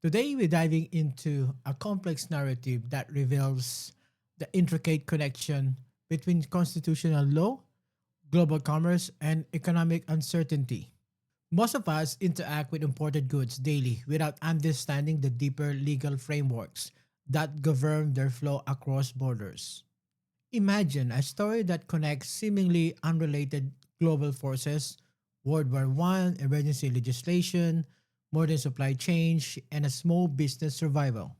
Today, we're diving into a complex narrative that reveals the intricate connection between constitutional law, global commerce, and economic uncertainty. Most of us interact with imported goods daily without understanding the deeper legal frameworks that govern their flow across borders. Imagine a story that connects seemingly unrelated global forces, World War I, emergency legislation, modern supply change, and a small business survival.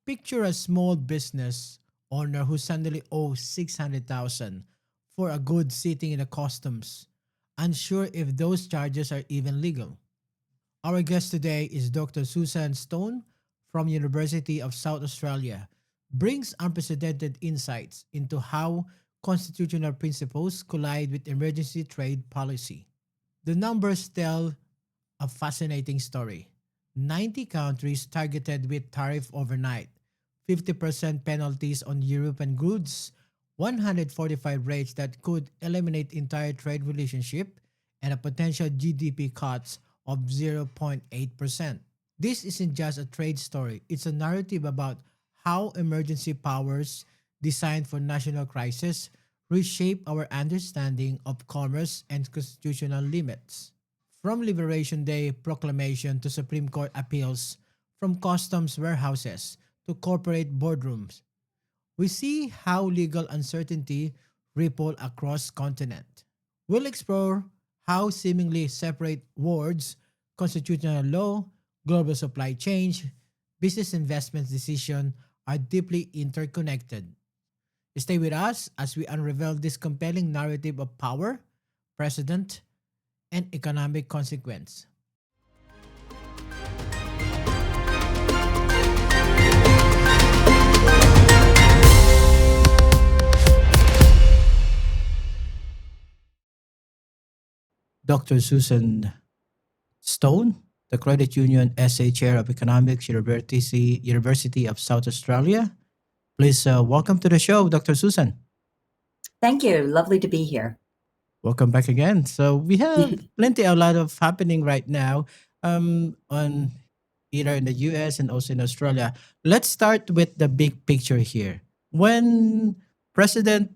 Picture a small business owner who suddenly owes 600,000 for a good sitting in the customs, unsure if those charges are even legal. Our guest today is Dr. Susan Stone from University of South Australia, brings unprecedented insights into how constitutional principles collide with emergency trade policy. The numbers tell a fascinating story. 90 countries targeted with tariff overnight, 50% penalties on European goods, 145 rates that could eliminate entire trade relationship, and a potential GDP cuts of 0.8%. This isn't just a trade story, it's a narrative about how emergency powers designed for national crisis reshape our understanding of commerce and constitutional limits. From Liberation Day proclamation to Supreme Court appeals, from customs warehouses to corporate boardrooms, we see how legal uncertainty ripple across continent. We'll explore how seemingly separate words, constitutional law, global supply chain, business investment decision are deeply interconnected. Stay with us as we unravel this compelling narrative of power, precedent, and economic consequence. Dr. Susan Stone, the Credit Union SA Chair of Economics, University of South Australia. Please welcome to the show, Dr. Susan. Thank you. Lovely to be here. Welcome back again. So we have plenty, a lot of happening right now on either in the US and also in Australia. Let's start with the big picture here. When President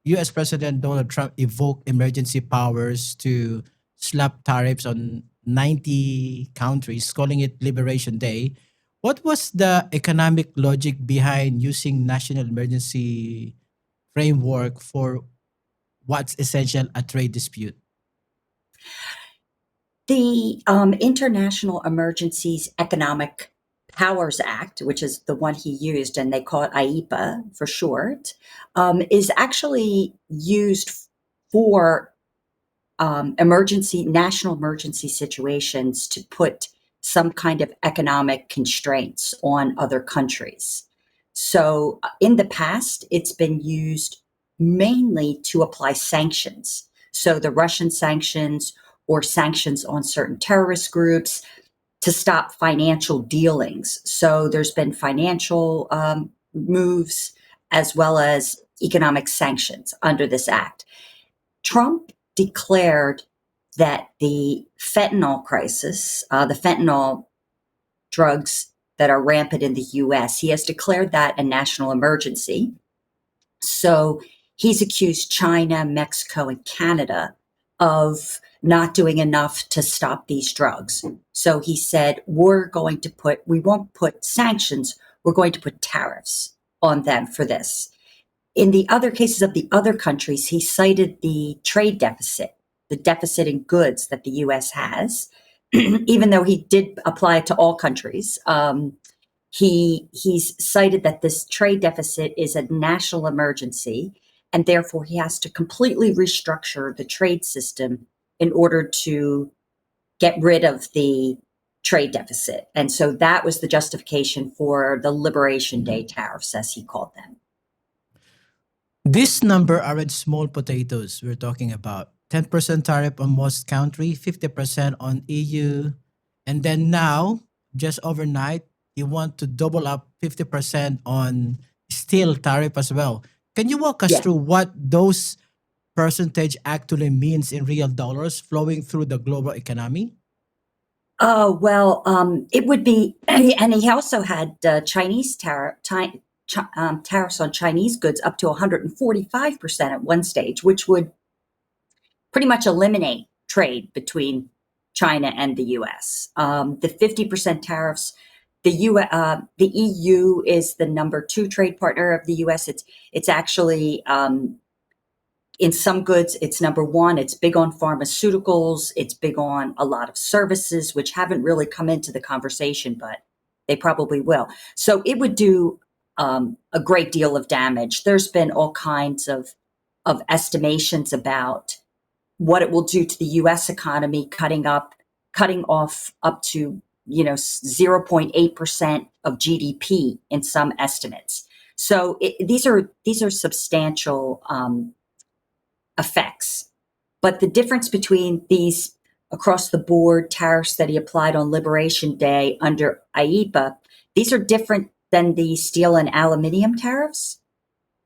US President Donald Trump evoked emergency powers to slap tariffs on 90 countries, calling it Liberation Day, what was the economic logic behind using national emergency framework for what's essential a trade dispute? The International Emergencies Economic Powers Act, which is the one he used, and they call it IEPA for short, is actually used for national emergency situations to put some kind of economic constraints on other countries. So in the past, it's been used mainly to apply sanctions. So the Russian sanctions or sanctions on certain terrorist groups to stop financial dealings. So there's been financial moves as well as economic sanctions under this act. Trump declared that the fentanyl crisis, the fentanyl drugs that are rampant in the US, he has declared that a national emergency. So he's accused China, Mexico, and Canada of not doing enough to stop these drugs. So he said, we won't put sanctions, we're going to put tariffs on them for this. In the other cases of the other countries, he cited the trade deficit, the deficit in goods that the US has, even though he did apply it to all countries. He's cited that this trade deficit is a national emergency, and therefore he has to completely restructure the trade system in order to get rid of the trade deficit. And so that was the justification for the Liberation Day tariffs, as he called them. This number aren't small potatoes we're talking about. 10% tariff on most country, 50% on EU, and then now, just overnight, you want to double up 50% on steel tariff as well. Can you walk us Yeah. through what those percentage actually means in real dollars flowing through the global economy? Oh, well, it would be, and he also had tariffs on Chinese goods up to 145% at one stage, which would pretty much eliminate trade between China and the US. The 50% tariffs, the EU is the number two trade partner of the US. It's actually, in some goods, it's number one. It's big on pharmaceuticals. It's big on a lot of services, which haven't really come into the conversation, but they probably will. So it would do a great deal of damage. There's been all kinds of estimations about what it will do to the U.S. economy, cutting off up to 0.8% of GDP in some estimates. So these are substantial effects. But the difference between these across the board tariffs that he applied on Liberation Day under IEEPA, these are different than the steel and aluminium tariffs.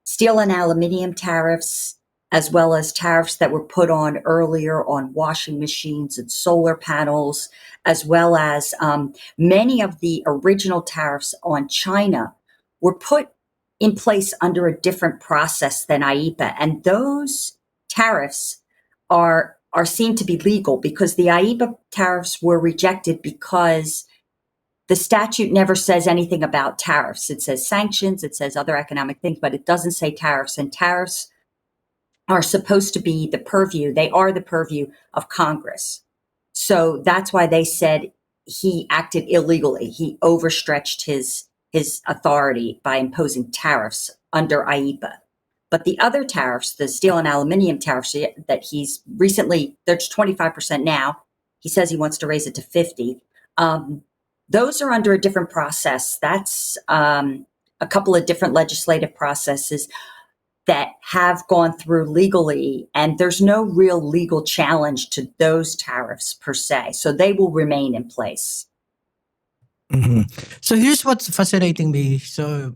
Steel and aluminium tariffs, as well as tariffs that were put on earlier on washing machines and solar panels, as well as many of the original tariffs on China were put in place under a different process than IEEPA. And those tariffs are seen to be legal because the IEEPA tariffs were rejected because the statute never says anything about tariffs. It says sanctions, it says other economic things, but it doesn't say tariffs. And tariffs are supposed to be they are the purview of Congress. So that's why they said he acted illegally. He overstretched his authority by imposing tariffs under IEEPA. But the other tariffs, the steel and aluminium tariffs that he's recently, there's 25% now. He says he wants to raise it to 50. Those are under a different process. That's a couple of different legislative processes that have gone through legally, and there's no real legal challenge to those tariffs per se. So they will remain in place. Mhm. So here's what's fascinating me. So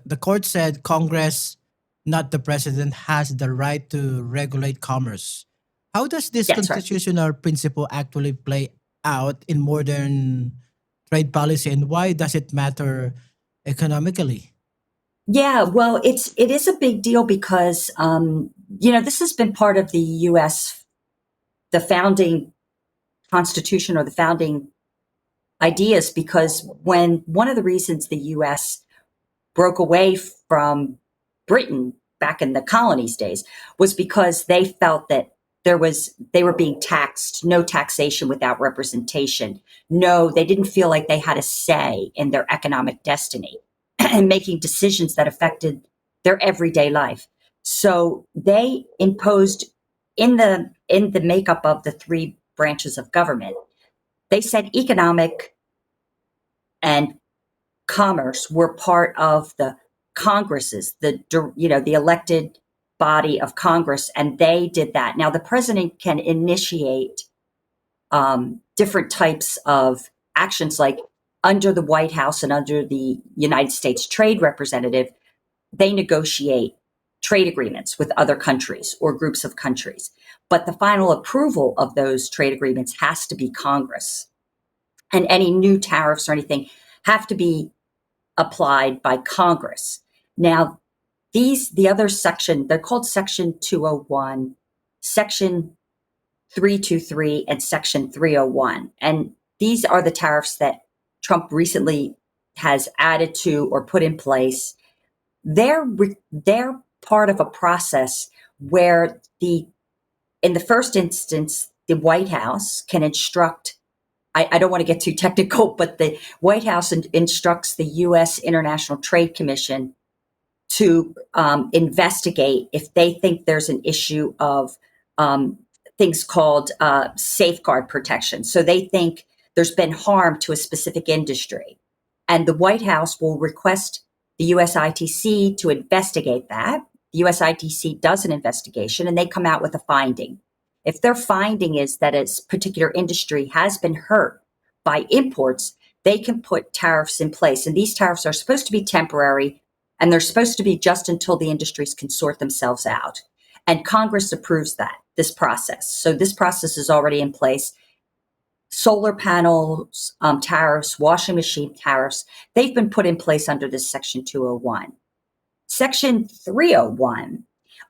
the court said Congress, not the president, has the right to regulate commerce. How does this That's right. constitutional principle actually play out in modern trade policy, and why does it matter economically? Yeah, well, it is a big deal because this has been part of the U.S. the founding constitution or the founding ideas. Because when one of the reasons the U.S. broke away from Britain back in the colonies days was because they felt that they were being taxed, no taxation without representation. No, they didn't feel like they had a say in their economic destiny and making decisions that affected their everyday life. So they imposed in the makeup of the three branches of government, they said economic and commerce were part of the Congresses, the elected body of Congress, and they did that. Now the president can initiate different types of actions, like under the White House and under the United States Trade Representative, they negotiate trade agreements with other countries or groups of countries. But the final approval of those trade agreements has to be Congress. And any new tariffs or anything have to be applied by Congress. Now, the other section, they're called Section 201, Section 323, and Section 301. And these are the tariffs that Trump recently has added to or put in place. They're part of a process where in the first instance, the White House can instruct. I don't want to get too technical, but the White House instructs the U.S. International Trade Commission to investigate if they think there's an issue of things called safeguard protection. So they think there's been harm to a specific industry. And the White House will request the USITC to investigate that. The USITC does an investigation and they come out with a finding. If their finding is that a particular industry has been hurt by imports, they can put tariffs in place. And these tariffs are supposed to be temporary, and they're supposed to be just until the industries can sort themselves out. And Congress approves this process. So this process is already in place. solar panels tariffs, washing machine tariffs, they've been put in place under this Section 201. Section 301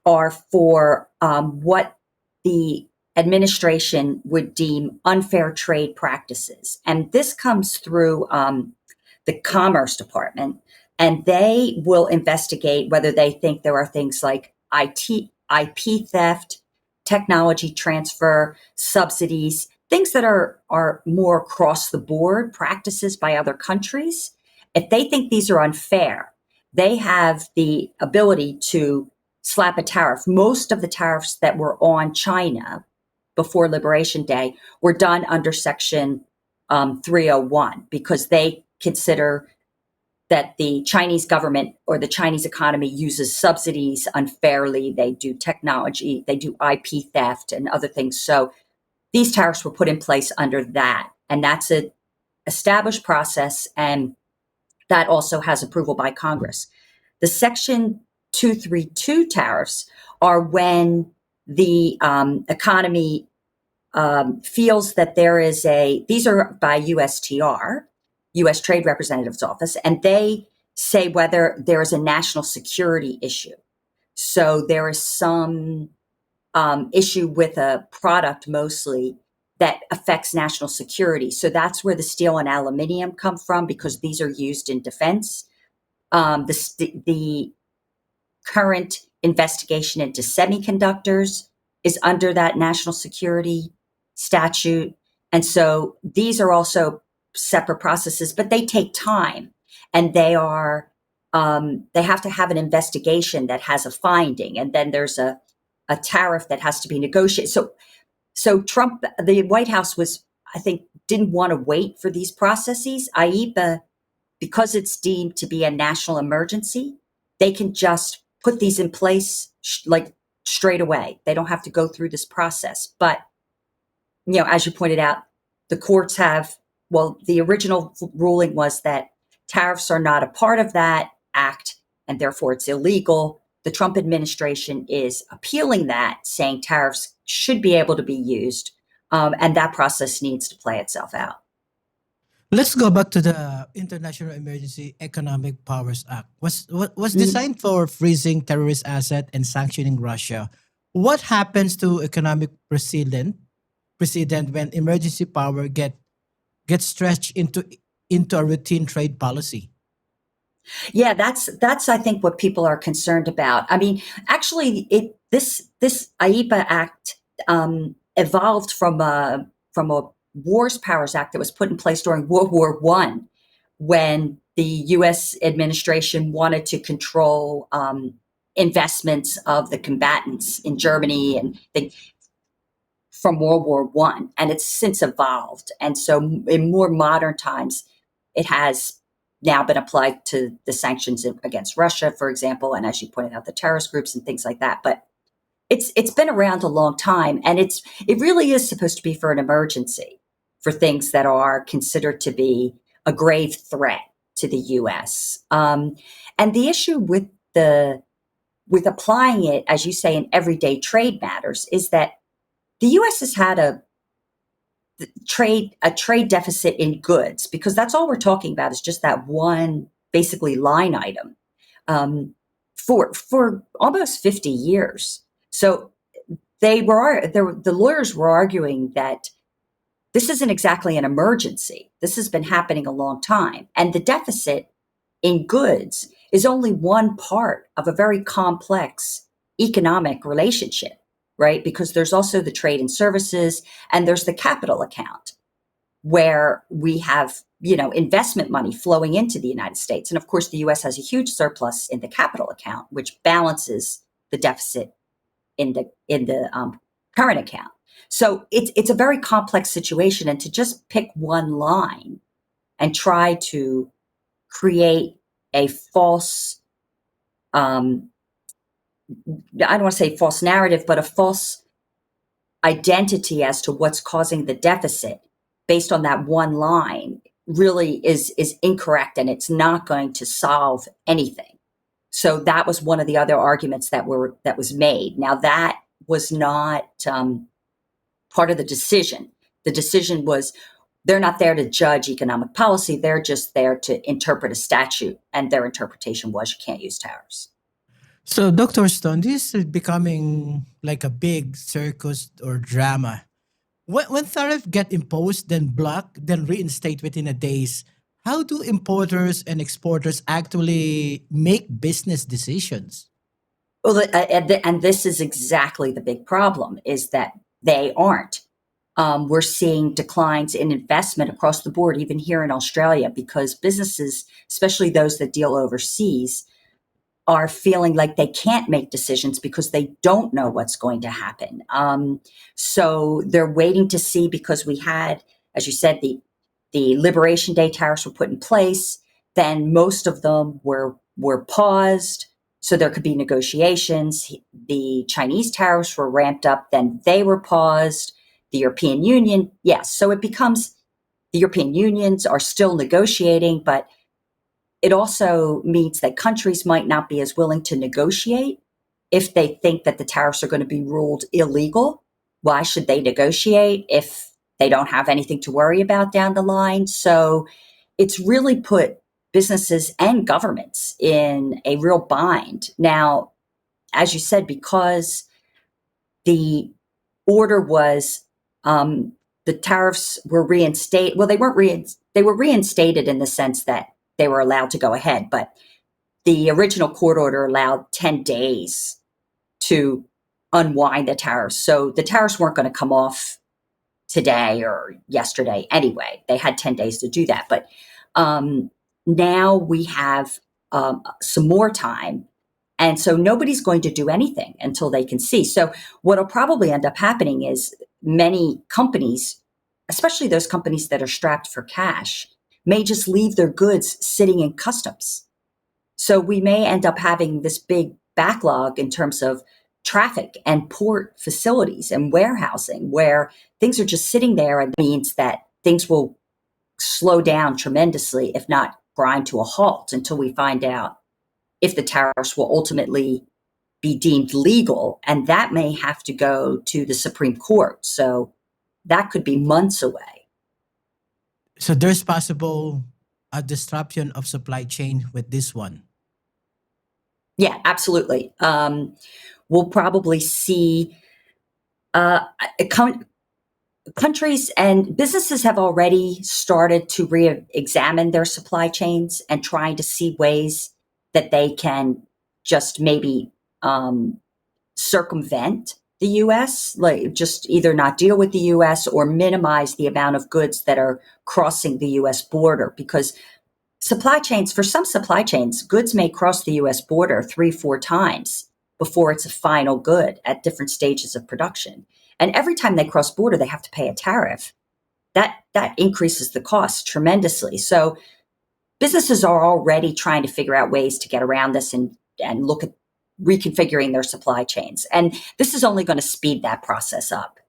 are for what the administration would deem unfair trade practices. And this comes through the Commerce Department, and they will investigate whether they think there are things like IP theft, technology transfer, subsidies, things that are more across the board practices by other countries. If they think these are unfair, they have the ability to slap a tariff. Most of the tariffs that were on China before Liberation Day were done under Section 301 because they consider that the Chinese government or the Chinese economy uses subsidies unfairly. They do technology, they do IP theft and other things. So these tariffs were put in place under that. And that's an established process, and that also has approval by Congress. The Section 232 tariffs are when the economy feels that there is these are by USTR, U.S. Trade Representative's Office, and they say whether there is a national security issue. So there is some issue with a product mostly that affects national security. So that's where the steel and aluminum come from, because these are used in defense. The current investigation into semiconductors is under that national security statute. And so these are also separate processes, but they take time, and they have to have an investigation that has a finding, and then there's a tariff that has to be negotiated. So Trump, the White House I think, didn't want to wait for these processes. IEEPA, because it's deemed to be a national emergency, they can just put these in place like straight away. They don't have to go through this process. But, as you pointed out, the courts the original ruling was that tariffs are not a part of that act, and therefore it's illegal. The Trump administration is appealing that, saying tariffs should be able to be used, and that process needs to play itself out. Let's go back to the International Emergency Economic Powers Act. Was Mhm. designed for freezing terrorist asset and sanctioning Russia. What happens to economic precedent when emergency power gets stretched into a routine trade policy? Yeah, that's I think what people are concerned about. I mean, actually, this IEPA Act evolved from a Wars Powers Act that was put in place during World War One, when the U.S. administration wanted to control investments of the combatants in Germany and from World War One, and it's since evolved. And so, in more modern times, it has now been applied to the sanctions against Russia, for example, and as you pointed out, the terrorist groups and things like that. But it's been around a long time, and it really is supposed to be for an emergency, for things that are considered to be a grave threat to the U.S. And the issue with applying it, as you say, in everyday trade matters, is that the U.S. has had a trade deficit in goods, because that's all we're talking about is just that one basically line item for almost 50 years. So the lawyers were arguing that this isn't exactly an emergency. This has been happening a long time, and the deficit in goods is only one part of a very complex economic relationship, right? Because there's also the trade and services, and there's the capital account, where we have, investment money flowing into the United States. And of course, the US has a huge surplus in the capital account, which balances the deficit in the current account. So it's a very complex situation. And to just pick one line and try to create a false, I don't want to say false narrative, but a false identity as to what's causing the deficit based on that one line really is incorrect, and it's not going to solve anything. So that was one of the other arguments that was made. Now, that was not part of the decision. The decision was they're not there to judge economic policy. They're just there to interpret a statute. And their interpretation was you can't use tariffs. So, Dr. Stone, this is becoming like a big circus or drama. When tariffs get imposed, then blocked, then reinstate within a days, how do importers and exporters actually make business decisions? Well, and this is exactly the big problem is that they aren't. We're seeing declines in investment across the board, even here in Australia, because businesses, especially those that deal overseas, are feeling like they can't make decisions because they don't know what's going to happen. So they're waiting to see because we had, as you said, the Liberation Day tariffs were put in place. Then most of them were paused, so there could be negotiations. The Chinese tariffs were ramped up, then they were paused. The European Union, yes. So it becomes the European Unions are still negotiating, but it also means that countries might not be as willing to negotiate if they think that the tariffs are going to be ruled illegal. Why should they negotiate if they don't have anything to worry about down the line? So it's really put businesses and governments in a real bind. Now, as you said, because the order was the tariffs were reinstated. Well, they weren't they were reinstated in the sense that they were allowed to go ahead, but the original court order allowed 10 days to unwind the tariffs. So the tariffs weren't going to come off today or yesterday anyway. They had 10 days to do that. But now we have some more time. And so nobody's going to do anything until they can see. So what'll probably end up happening is many companies, especially those companies that are strapped for cash, may just leave their goods sitting in customs. So we may end up having this big backlog in terms of traffic and port facilities and warehousing where things are just sitting there, and means that things will slow down tremendously, if not grind to a halt, until we find out if the tariffs will ultimately be deemed legal. And that may have to go to the Supreme Court. So that could be months away. So there's possible a disruption of supply chain with this one. Yeah, absolutely. We'll probably see countries and businesses have already started to re-examine their supply chains and trying to see ways that they can just maybe circumvent the U.S., like just either not deal with the U.S. or minimize the amount of goods that are crossing the U.S. border. Because for some supply chains, goods may cross the U.S. border 3-4 times before it's a final good at different stages of production. And every time they cross border, they have to pay a tariff. That increases the cost tremendously. So businesses are already trying to figure out ways to get around this and look at reconfiguring their supply chains. And this is only going to speed that process up.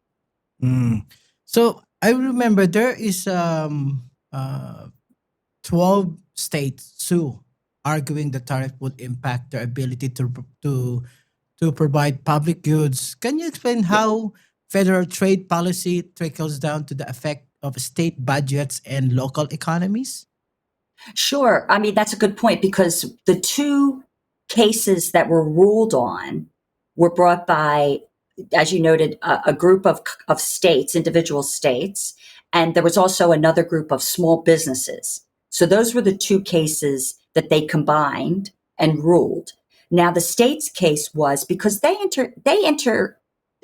Mm. So I remember there is 12 states sue arguing the tariff would impact their ability to provide public goods. Can you explain how federal trade policy trickles down to the effect of state budgets and local economies? Sure. I mean, that's a good point because the two cases that were ruled on were brought by, as you noted, a group of states, individual states, and there was also another group of small businesses. So those were the two cases that they combined and ruled. Now, the state's case was because they enter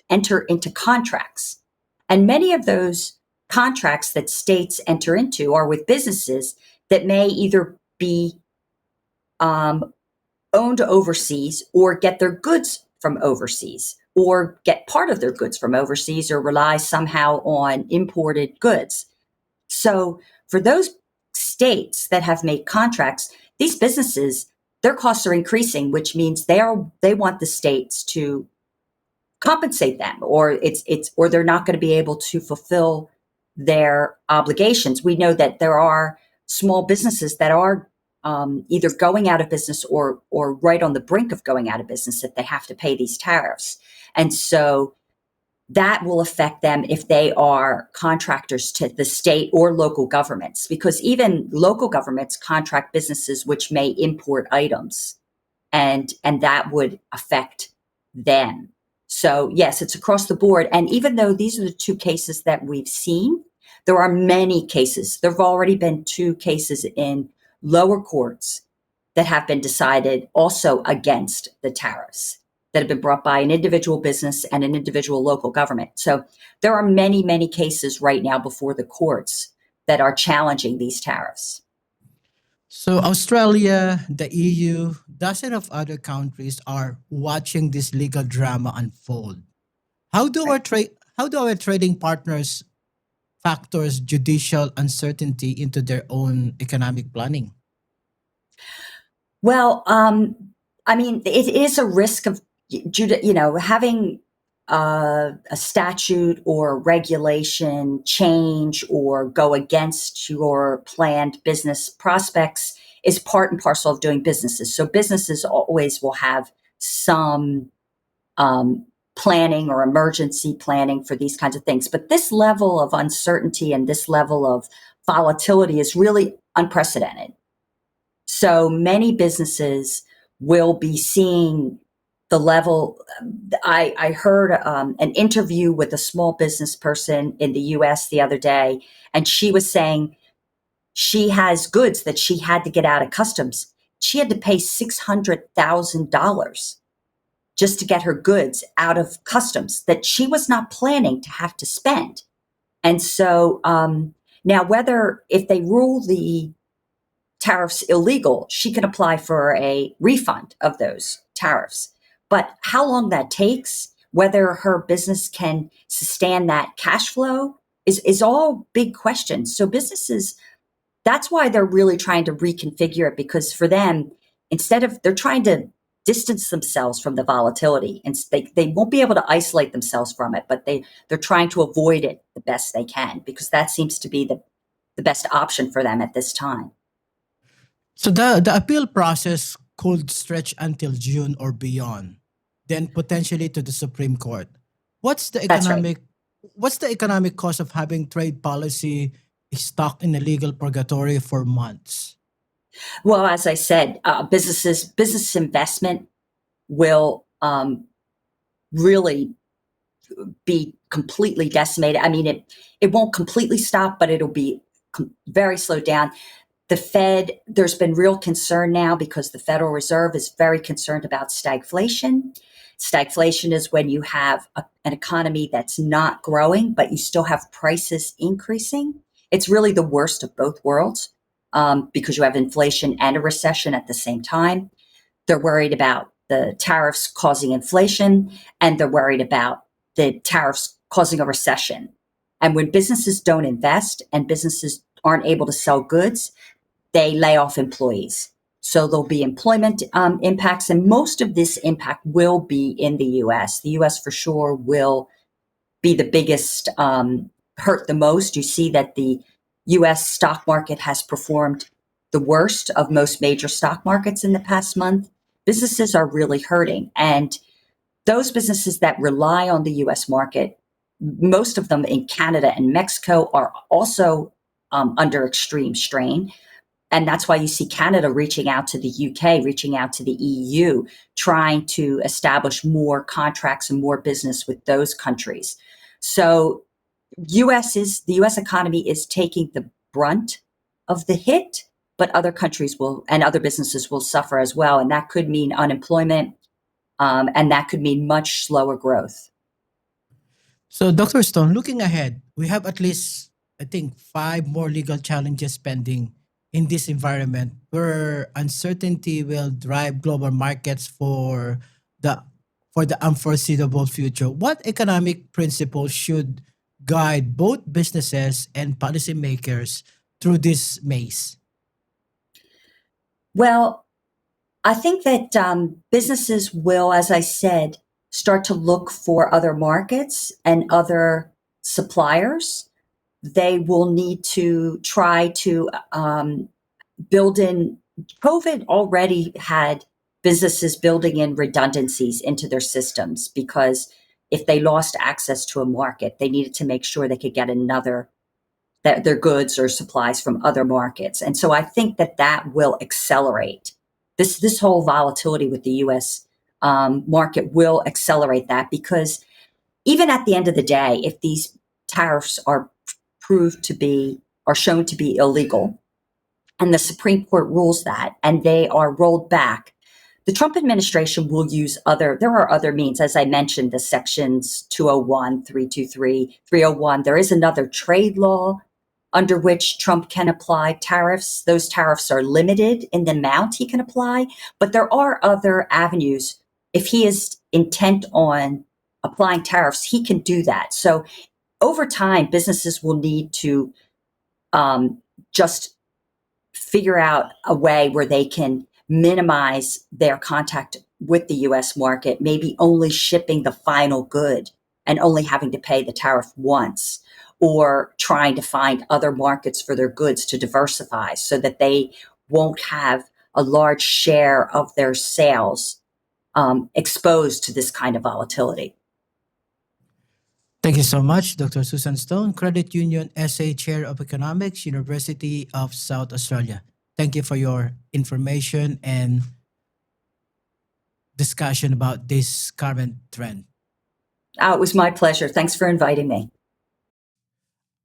into contracts, and many of those contracts that states enter into are with businesses that may either be owned overseas or get their goods from overseas or get part of their goods from overseas or rely somehow on imported goods. So for those states that have made contracts, these businesses, their costs are increasing, which means they want the states to compensate them, or or they're not going to be able to fulfill their obligations. We know that there are small businesses that are either going out of business or right on the brink of going out of business, that they have to pay these tariffs. And so that will affect them if they are contractors to the state or local governments, because even local governments contract businesses which may import items, and that would affect them. So yes, it's across the board. And even though these are the two cases that we've seen, there are many cases. There have already been two cases in lower courts that have been decided also against the tariffs, that have been brought by an individual business and an individual local government. So there are many, many cases right now before the courts that are challenging these tariffs. So Australia, the EU, dozens of other countries are watching this legal drama unfold. How do Right. our trading partners factors judicial uncertainty into their own economic planning? Well, I mean, it is a risk of having a statute or regulation change or go against your planned business prospects is part and parcel of doing businesses. So businesses always will have some um, planning or emergency planning for these kinds of things. But this level of uncertainty and this level of volatility is really unprecedented. So many businesses will be seeing the level. I heard an interview with a small business person in the US the other day, and she was saying she has goods that she had to get out of customs. She had to pay $600,000 just to get her goods out of customs that she was not planning to have to spend. And so now, whether if they rule the tariffs illegal, she can apply for a refund of those tariffs. But how long that takes, whether her business can sustain that cash flow, is all big questions. So businesses, that's why they're really trying to reconfigure it, because for them, instead of they're trying to distance themselves from the volatility, and they won't be able to isolate themselves from it, but they're trying to avoid it the best they can, because that seems to be the best option for them at this time. So the appeal process could stretch until June or beyond, then potentially to the Supreme Court. What's the That's right. economic what's the economic cost of having trade policy stuck in a legal purgatory for months? Well, as I said, business investment will really be completely decimated. I mean, it won't completely stop, but it'll be very slowed down. The Fed, there's been real concern now because the Federal Reserve is very concerned about stagflation. Stagflation is when you have an economy that's not growing, but you still have prices increasing. It's really the worst of both worlds, because you have inflation and a recession at the same time. They're worried about the tariffs causing inflation, and they're worried about the tariffs causing a recession. And when businesses don't invest and businesses aren't able to sell goods, they lay off employees. So there'll be employment impacts, and most of this impact will be in the US. The US for sure will be the biggest, hurt the most. You see that the US stock market has performed the worst of most major stock markets in the past month. Businesses are really hurting. And those businesses that rely on the US market, most of them in Canada and Mexico, are also under extreme strain. And that's why you see Canada reaching out to the UK, reaching out to the EU, trying to establish more contracts and more business with those countries. So the US economy is taking the brunt of the hit, but other countries will and other businesses will suffer as well. And that could mean unemployment, and that could mean much slower growth. So, Dr. Stone, looking ahead, we have at least, I think, five more legal challenges pending in this environment where uncertainty will drive global markets the for the unforeseeable future. What economic principles should guide both businesses and policymakers through this maze? Well, I think that businesses will, as I said, start to look for other markets and other suppliers. They will need to try to build in. COVID already had businesses building in redundancies into their systems, because if they lost access to a market, they needed to make sure they could get another that their goods or supplies from other markets. And so I think that that will accelerate this whole volatility with the U.S. Market will accelerate that because even at the end of the day, if these tariffs are proved to be are shown to be illegal, and the Supreme Court rules that, and they are rolled back, the Trump administration will use there are other means, as I mentioned, the sections 201, 323, 301. There is another trade law under which Trump can apply tariffs. Those tariffs are limited in the amount he can apply, but there are other avenues. If he is intent on applying tariffs, he can do that. So over time, businesses will need to just figure out a way where they can minimize their contact with the US market, maybe only shipping the final good and only having to pay the tariff once, or trying to find other markets for their goods to diversify so that they won't have a large share of their sales exposed to this kind of volatility. Thank you so much, Dr. Susan Stone, Credit Union SA Chair of Economics, University of South Australia. Thank you for your information and discussion about this current trend. It was my pleasure. Thanks for inviting me.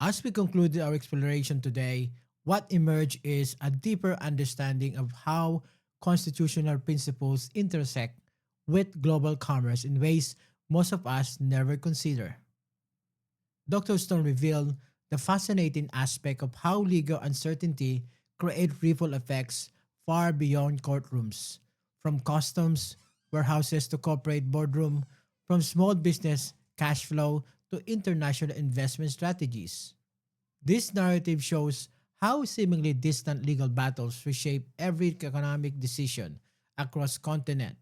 As we conclude our exploration today, what emerged is a deeper understanding of how constitutional principles intersect with global commerce in ways most of us never consider. Dr. Stone revealed the fascinating aspect of how legal uncertainty creates ripple effects far beyond courtrooms, from customs warehouses to corporate boardroom, from small business cash flow to international investment strategies. This narrative shows how seemingly distant legal battles reshape every economic decision across continent,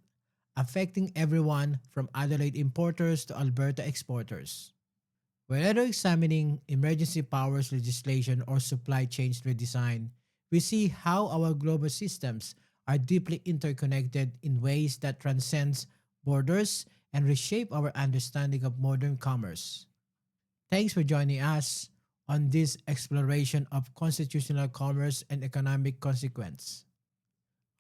affecting everyone from Adelaide importers to Alberta exporters. Whether examining emergency powers legislation or supply chains redesign, we see how our global systems are deeply interconnected in ways that transcends borders and reshape our understanding of modern commerce. Thanks for joining us on this exploration of constitutional commerce and economic consequence.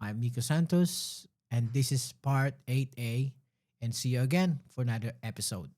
I'm Nico Santos, and this is part 8A, and see you again for another episode.